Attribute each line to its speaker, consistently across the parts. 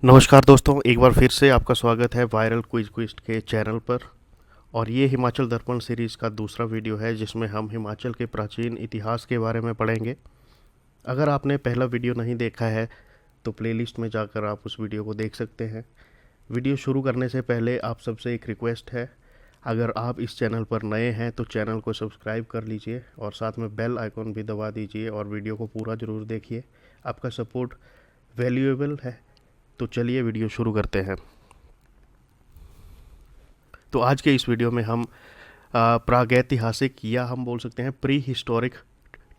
Speaker 1: नमस्कार दोस्तों, एक बार फिर से आपका स्वागत है वायरल क्विज क्विज के चैनल पर। और ये हिमाचल दर्पण सीरीज़ का दूसरा वीडियो है जिसमें हम हिमाचल के प्राचीन इतिहास के बारे में पढ़ेंगे। अगर आपने पहला वीडियो नहीं देखा है तो प्लेलिस्ट में जाकर आप उस वीडियो को देख सकते हैं। वीडियो शुरू करने से पहले आप सबसे एक रिक्वेस्ट है, अगर आप इस चैनल पर नए हैं तो चैनल को सब्सक्राइब कर लीजिए और साथ में बेल आइकॉन भी दबा दीजिए और वीडियो को पूरा ज़रूर देखिए। आपका सपोर्ट वैल्यूएबल है। तो चलिए वीडियो शुरू करते हैं। तो आज के इस वीडियो में हम प्रागैतिहासिक या हम बोल सकते हैं प्री हिस्टोरिक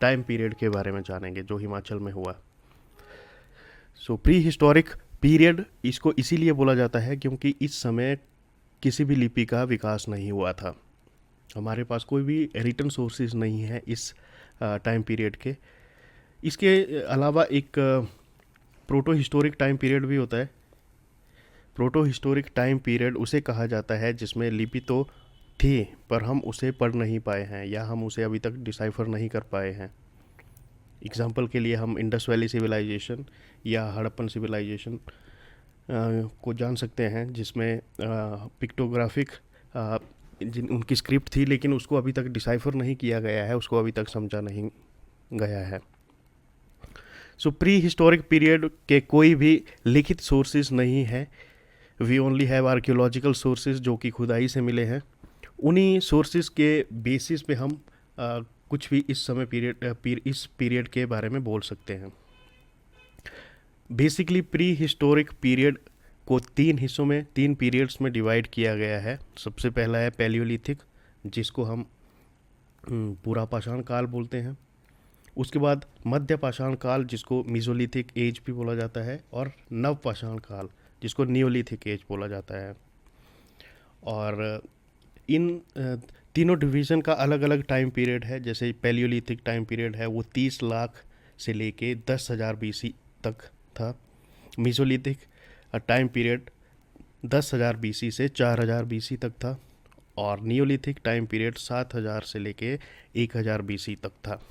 Speaker 1: टाइम पीरियड के बारे में जानेंगे जो हिमाचल में हुआ। प्री हिस्टोरिक पीरियड इसको इसीलिए बोला जाता है क्योंकि इस समय किसी भी लिपि का विकास नहीं हुआ था। हमारे पास कोई भी रिटन सोर्सेज नहीं है इस टाइम पीरियड के। इसके अलावा एक प्रोटो हिस्टोरिक टाइम पीरियड भी होता है। प्रोटो हिस्टोरिक टाइम पीरियड उसे कहा जाता है जिसमें लिपि तो थी पर हम उसे पढ़ नहीं पाए हैं या हम उसे अभी तक डिसाइफर नहीं कर पाए हैं। एग्जाम्पल के लिए हम इंडस वैली सिविलाइजेशन या हड़प्पन सिविलाइजेशन को जान सकते हैं जिसमें पिक्टोग्राफिक जिन उनकी स्क्रिप्ट थी लेकिन उसको अभी तक डिसाइफर नहीं किया गया है, उसको अभी तक समझा नहीं गया है। प्री हिस्टोरिक पीरियड के कोई भी लिखित सोर्सेज नहीं है। We only have archaeological sources जो कि खुदाई से मिले हैं। उन्हीं सोर्सेज के बेसिस पे हम कुछ भी इस समय इस पीरियड के बारे में बोल सकते हैं। बेसिकली प्री हिस्टोरिक पीरियड को तीन पीरियड्स में डिवाइड किया गया है। सबसे पहला है पैलियोलिथिक जिसको हम पूरा पाषाण काल बोलते हैं। उसके बाद मध्य पाषाण काल जिसको मीजोलिथिक एज भी बोला जाता है और नव पाषाण काल जिसको नियोलिथिक एज बोला जाता है। और इन तीनों डिवीज़न का अलग अलग टाइम पीरियड है। जैसे पैलियोलिथिक टाइम पीरियड है वो 30 लाख से लेके 10,000 BC तक था। मीजोलिथिक टाइम पीरियड 10,000 BC से 4,000 BC तक था। और नियोलिथिक टाइम पीरियड 7,000 से लेके 1,000 BC तक था।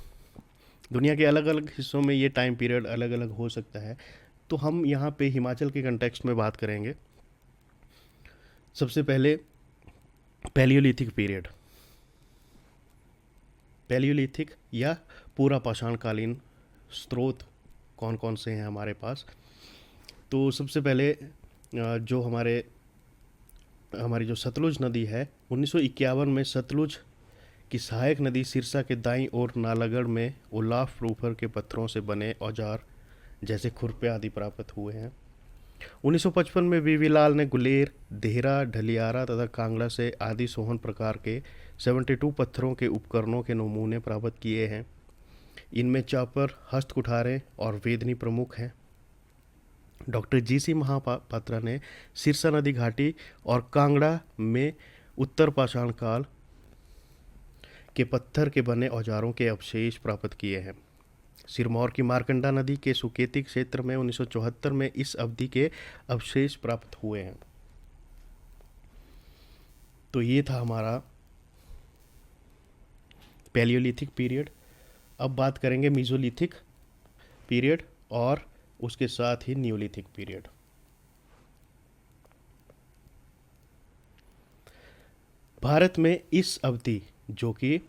Speaker 1: दुनिया के अलग अलग हिस्सों में ये टाइम पीरियड अलग अलग हो सकता है। तो हम यहाँ पे हिमाचल के कंटेक्स्ट में बात करेंगे। सबसे पहले पैलियोलिथिक पीरियड। पैलियोलिथिक या पूरा पाषाणकालीन स्रोत कौन कौन से हैं हमारे पास। तो सबसे पहले जो हमारी जो सतलुज नदी है 1951 में सतलुज की सहायक नदी सिरसा के दाईं ओर नालागढ़ में ओलाफ प्रूफर के पत्थरों से बने औजार जैसे खुरपे आदि प्राप्त हुए हैं। 1955 में वीवी लाल ने गुलेर, देहरा, ढलियारा तथा कांगड़ा से आदि सोहन प्रकार के 72 पत्थरों के उपकरणों के नमूने प्राप्त किए हैं। इनमें चापर, हस्त कुठारे और वेदनी प्रमुख हैं। डॉक्टर GC महापात्रा ने सिरसा नदी घाटी और कांगड़ा में उत्तर पाषाण काल के पत्थर के बने औजारों के अवशेष प्राप्त किए हैं। सिरमौर की मारकंडा नदी के सुकेती क्षेत्र में 1974 में इस अवधि के अवशेष प्राप्त हुए हैं। तो ये था हमारा पैलियोलिथिक पीरियड। अब बात करेंगे मीजोलिथिक पीरियड और उसके साथ ही नियोलिथिक पीरियड। भारत में इस अवधि जो कि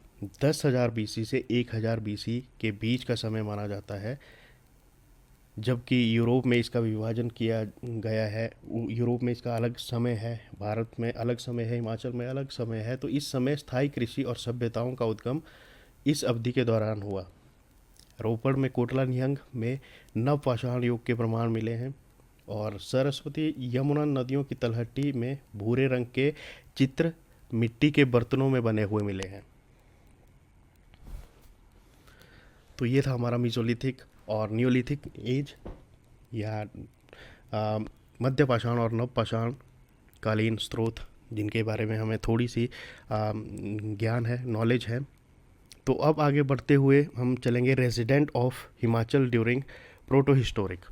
Speaker 1: 10,000 BC से 1,000 BC के बीच का समय माना जाता है, जबकि यूरोप में इसका विभाजन किया गया है। यूरोप में इसका अलग समय है, भारत में अलग समय है, हिमाचल में अलग समय है। तो इस समय स्थायी कृषि और सभ्यताओं का उद्गम इस अवधि के दौरान हुआ। रोपड़ में कोटला निहंग में नवपाषाण युग के प्रमाण मिले हैं और सरस्वती यमुना नदियों की तलहटी में भूरे रंग के चित्र मिट्टी के बर्तनों में बने हुए मिले हैं। तो ये था हमारा मीजोलिथिक और नियोलिथिक एज या मध्य पाषाण और नव पाषाण कालीन स्रोत जिनके बारे में हमें थोड़ी सी ज्ञान है, नॉलेज है। तो अब आगे बढ़ते हुए हम चलेंगे resident of Himachal during proto historic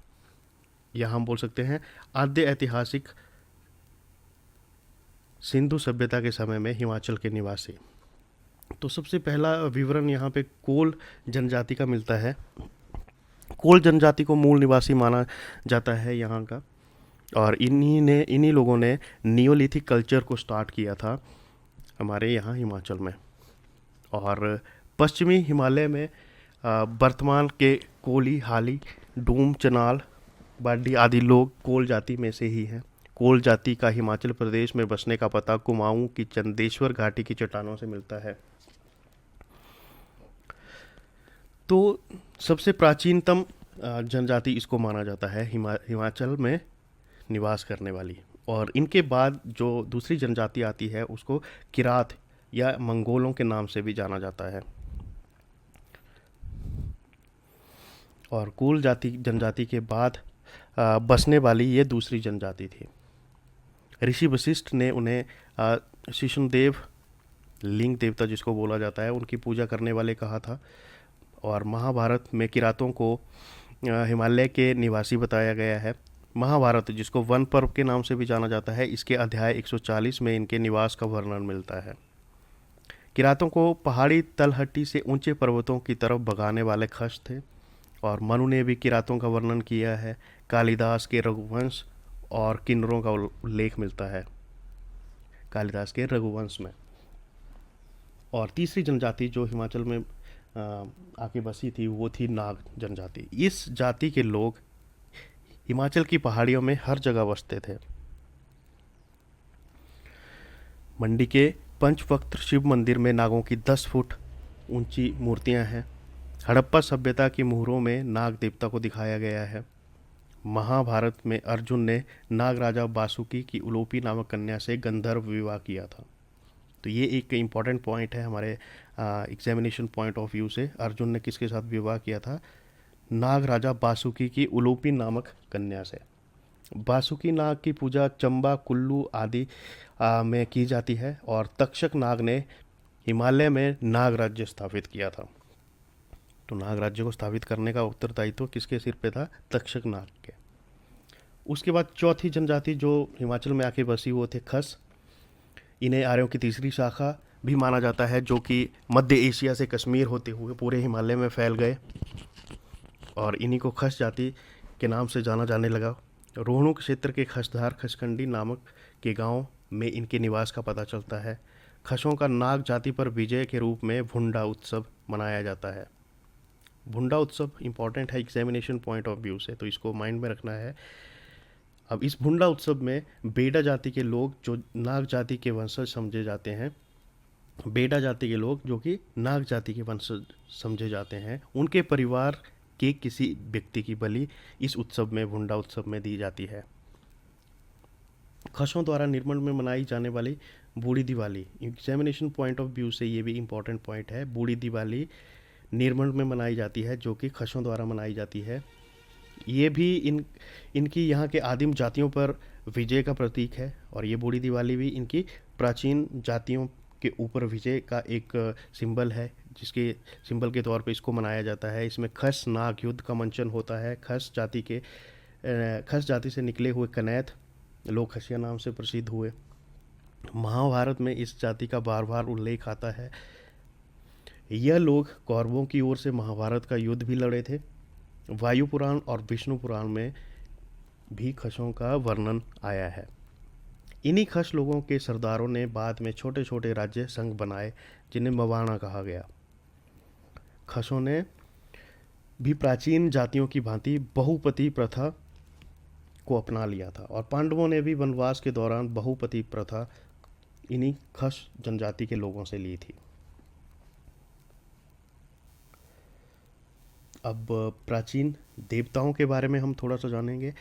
Speaker 1: या हम बोल सकते हैं आद्य ऐतिहासिक सिंधु सभ्यता के समय में हिमाचल के निवासी। तो सबसे पहला विवरण यहाँ पे कोल जनजाति का मिलता है। कोल जनजाति को मूल निवासी माना जाता है यहाँ का। और इन्हीं लोगों ने नियोलिथिक कल्चर को स्टार्ट किया था हमारे यहाँ हिमाचल में। और पश्चिमी हिमालय में वर्तमान के कोली, हाली, डूम, चनाल, बाडी आदि लोग कोल जाति में से ही हैं। कोल जाति का हिमाचल प्रदेश में बसने का पता कुमाऊं की चंदेश्वर घाटी की चट्टानों से मिलता है। तो सबसे प्राचीनतम जनजाति इसको माना जाता है हिमाचल में निवास करने वाली। और इनके बाद जो दूसरी जनजाति आती है उसको किरात या मंगोलों के नाम से भी जाना जाता है। और कोल जाति जनजाति के बाद बसने वाली ये दूसरी जनजाति थी। ऋषि वशिष्ठ ने उन्हें शिशुनदेव, लिंग देवता जिसको बोला जाता है, उनकी पूजा करने वाले कहा था। और महाभारत में किरातों को हिमालय के निवासी बताया गया है। महाभारत, जिसको वन पर्व के नाम से भी जाना जाता है, इसके अध्याय 140 में इनके निवास का वर्णन मिलता है। किरातों को पहाड़ी तलहटी से ऊंचे पर्वतों की तरफ भगाने वाले खस थे। और मनु ने भी किरातों का वर्णन किया है। कालिदास के रघुवंश और किन्नरों का उल्लेख मिलता है कालिदास के रघुवंश में। और तीसरी जनजाति जो हिमाचल में आके बसी थी वो थी नाग जनजाति। इस जाति के लोग हिमाचल की पहाड़ियों में हर जगह बसते थे। मंडी के पंचवक्त शिव मंदिर में नागों की 10 फुट ऊंची मूर्तियां हैं। हड़प्पा सभ्यता की मुहरों में नाग देवता को दिखाया गया है। महाभारत में अर्जुन ने नाग राजा बासुकी की उलोपी नामक कन्या से गंधर्व विवाह किया था। तो ये एक इम्पॉर्टेंट पॉइंट है हमारे एग्जामिनेशन पॉइंट ऑफ व्यू से। अर्जुन ने किसके साथ विवाह किया था? नाग राजा बासुकी की उलोपी नामक कन्या से। बासुकी नाग की पूजा चंबा, कुल्लू आदि में की जाती है। और तक्षक नाग ने हिमालय में नाग राज्य स्थापित किया था। तो नाग राज्य को स्थापित करने का उत्तरदायित्व किसके सिर पे था? तक्षक नाग के। उसके बाद चौथी जनजाति जो हिमाचल में आके बसी वो थे खस। इन्हें आर्यों की तीसरी शाखा भी माना जाता है, जो कि मध्य एशिया से कश्मीर होते हुए पूरे हिमालय में फैल गए। और इन्हीं को खस जाति के नाम से जाना जाने लगा। रोहणु क्षेत्र के खसधार खसखंडी नामक के गांव में इनके निवास का पता चलता है। खसों का नाग जाति पर विजय के रूप में भुंडा उत्सव मनाया जाता है। भुंडा उत्सव इंपॉर्टेंट है एग्जामिनेशन पॉइंट ऑफ व्यू से, तो इसको माइंड में रखना है। अब इस भुंडा उत्सव में बेड़ा जाति के लोग जो नाग जाति के वंशज समझे जाते हैं, बेड़ा जाति के लोग जो कि नाग जाति के वंशज समझे जाते हैं, उनके परिवार के किसी व्यक्ति की बलि इस उत्सव में, भुंडा उत्सव में दी जाती है। खसों द्वारा निर्मल में मनाई जाने वाली बूढ़ी Diwali, examination point of view से ये भी इम्पॉर्टेंट पॉइंट है। बूढ़ी दिवाली निर्मल में मनाई जाती है, जो कि खसों द्वारा मनाई जाती है। ये भी इनकी यहाँ के आदिम जातियों पर विजय का प्रतीक है। और ये बूढ़ी दिवाली भी इनकी प्राचीन जातियों के ऊपर विजय का एक सिंबल है, जिसके सिंबल के तौर पे इसको मनाया जाता है। इसमें खस नाग युद्ध का मंचन होता है। खस जाति से निकले हुए कनैत लोग खसिया नाम से प्रसिद्ध हुए। महाभारत में इस जाति का बार बार उल्लेख आता है। यह लोग कौरवों की ओर से महाभारत का युद्ध भी लड़े थे। वायु पुराण और विष्णु पुराण में भी खसों का वर्णन आया है। इन्हीं खस लोगों के सरदारों ने बाद में छोटे छोटे राज्य संघ बनाए, जिन्हें मवाना कहा गया। खसों ने भी प्राचीन जातियों की भांति बहुपति प्रथा को अपना लिया था। और पांडवों ने भी वनवास के दौरान बहुपति प्रथा इन्हीं खस जनजाति के लोगों से ली थी। अब प्राचीन देवताओं के बारे में हम थोड़ा सा जानेंगे।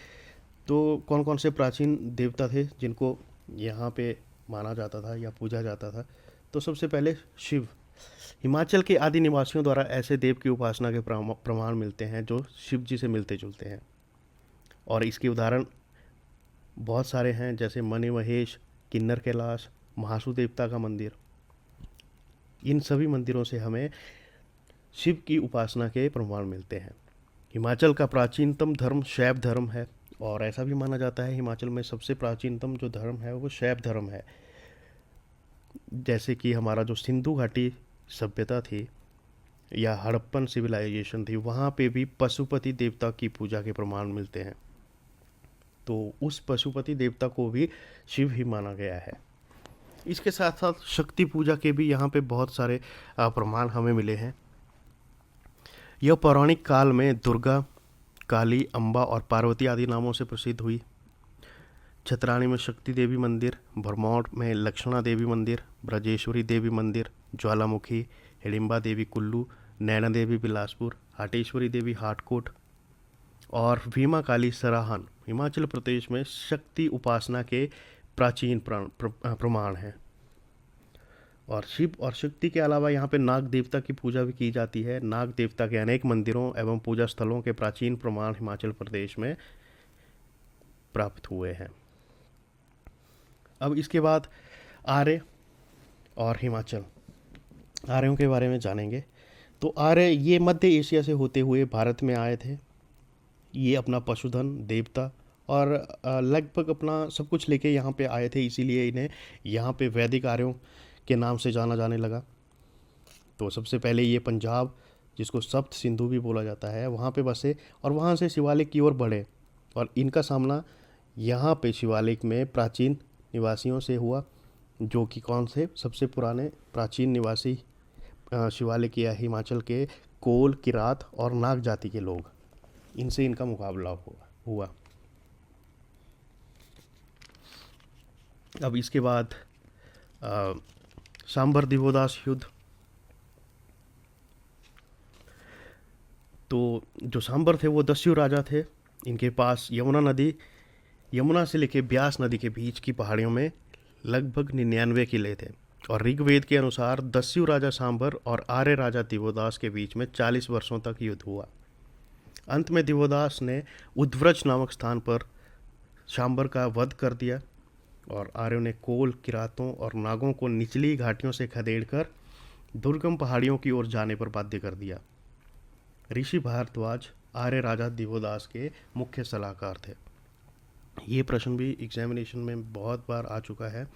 Speaker 1: तो कौन कौन से प्राचीन देवता थे जिनको यहाँ पे माना जाता था या पूजा जाता था? तो सबसे पहले शिव। हिमाचल के आदि निवासियों द्वारा ऐसे देव की उपासना के प्रमाण मिलते हैं जो शिव जी से मिलते जुलते हैं। और इसके उदाहरण बहुत सारे हैं, जैसे मणि महेश, किन्नर कैलाश, महासु देवता का मंदिर। इन सभी मंदिरों से हमें शिव की उपासना के प्रमाण मिलते हैं। हिमाचल का प्राचीनतम धर्म शैव धर्म है। और ऐसा भी माना जाता है हिमाचल में सबसे प्राचीनतम जो धर्म है वो शैव धर्म है। जैसे कि हमारा जो सिंधु घाटी सभ्यता थी या हड़प्पन सिविलाइजेशन थी, वहाँ पे भी पशुपति देवता की पूजा के प्रमाण मिलते हैं। तो उस पशुपति देवता को भी शिव ही माना गया है। इसके साथ साथ शक्ति पूजा के भी यहाँ पे बहुत सारे प्रमाण हमें मिले हैं। यह पौराणिक काल में दुर्गा, काली, अम्बा और पार्वती आदि नामों से प्रसिद्ध हुई। छतरानी में शक्ति देवी मंदिर, भरमौर में लक्ष्मणा देवी मंदिर, ब्रजेश्वरी देवी मंदिर, ज्वालामुखी, हिडिंबा देवी कुल्लू, नैना देवी बिलासपुर, हाटेश्वरी देवी हाटकोट और भीमा काली सराहन हिमाचल प्रदेश में शक्ति उपासना के प्राचीन प्रमाण हैं। और शिव और शक्ति के अलावा यहाँ पे नाग देवता की पूजा भी की जाती है। नाग देवता के अनेक मंदिरों एवं पूजा स्थलों के प्राचीन प्रमाण हिमाचल प्रदेश में प्राप्त हुए हैं। अब इसके बाद आर्य और हिमाचल, आर्यों के बारे में जानेंगे। तो आर्य ये मध्य एशिया से होते हुए भारत में आए थे। ये अपना पशुधन, देवता और लगभग अपना सब कुछ लेके यहाँ पे आए थे, इसीलिए इन्हें यहाँ पे वैदिक आर्यों के नाम से जाना जाने लगा। तो सबसे पहले ये पंजाब, जिसको सप्त सिंधु भी बोला जाता है, वहाँ पे बसे और वहाँ से शिवालिक की ओर बढ़े और इनका सामना यहाँ पे शिवालिक में प्राचीन निवासियों से हुआ, जो कि कौन से सबसे पुराने प्राचीन निवासी शिवालिक या हिमाचल के कोल, किरात और नाग जाति के लोग, इनसे इनका मुकाबला हुआ। अब इसके बाद सांबर दिवोदास युद्ध। तो जो सांबर थे वो दस्यु राजा थे। इनके पास यमुना से लेके ब्यास नदी के बीच की पहाड़ियों में लगभग 99 किले थे और ऋग्वेद के अनुसार दस्यु राजा सांबर और आर्य राजा दिवोदास के बीच में 40 वर्षों तक युद्ध हुआ। अंत में दिवोदास ने उद्व्रज नामक स्थान पर सांबर का वध कर दिया और आर्यों ने कोल, किरातों और नागों को निचली घाटियों से खदेड़कर दुर्गम पहाड़ियों की ओर जाने पर बाध्य कर दिया। ऋषि भारद्वाज आर्य राजा दिवोदास के मुख्य सलाहकार थे। ये प्रश्न भी एग्जामिनेशन में बहुत बार आ चुका है।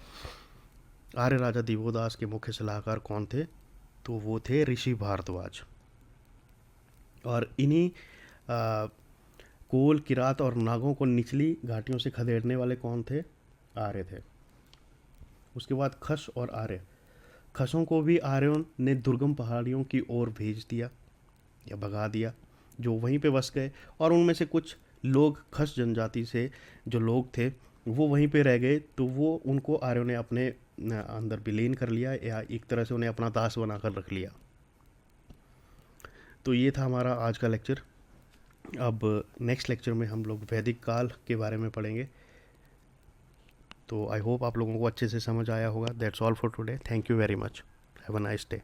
Speaker 1: आर्य राजा दिवोदास के मुख्य सलाहकार कौन थे? तो वो थे ऋषि भारद्वाज। और इन्हीं कोल, किरात और नागों को निचली घाटियों से खदेड़ने वाले कौन थे? आर्य थे। उसके बाद खस और आर्य। खसों को भी आर्यों ने दुर्गम पहाड़ियों की ओर भेज दिया या भगा दिया, जो वहीं पे बस गए और उनमें से कुछ लोग, खस जनजाति से जो लोग थे वो वहीं पे रह गए। तो वो उनको आर्यों ने अपने अंदर विलीन कर लिया या एक तरह से उन्हें अपना दास बनाकर रख लिया। तो ये था हमारा आज का लेक्चर। अब नेक्स्ट लेक्चर में हम लोग वैदिक काल के बारे में पढ़ेंगे। तो आई होप आप लोगों को अच्छे से समझ आया होगा। That's all for today. Thank you very much. Have a nice day.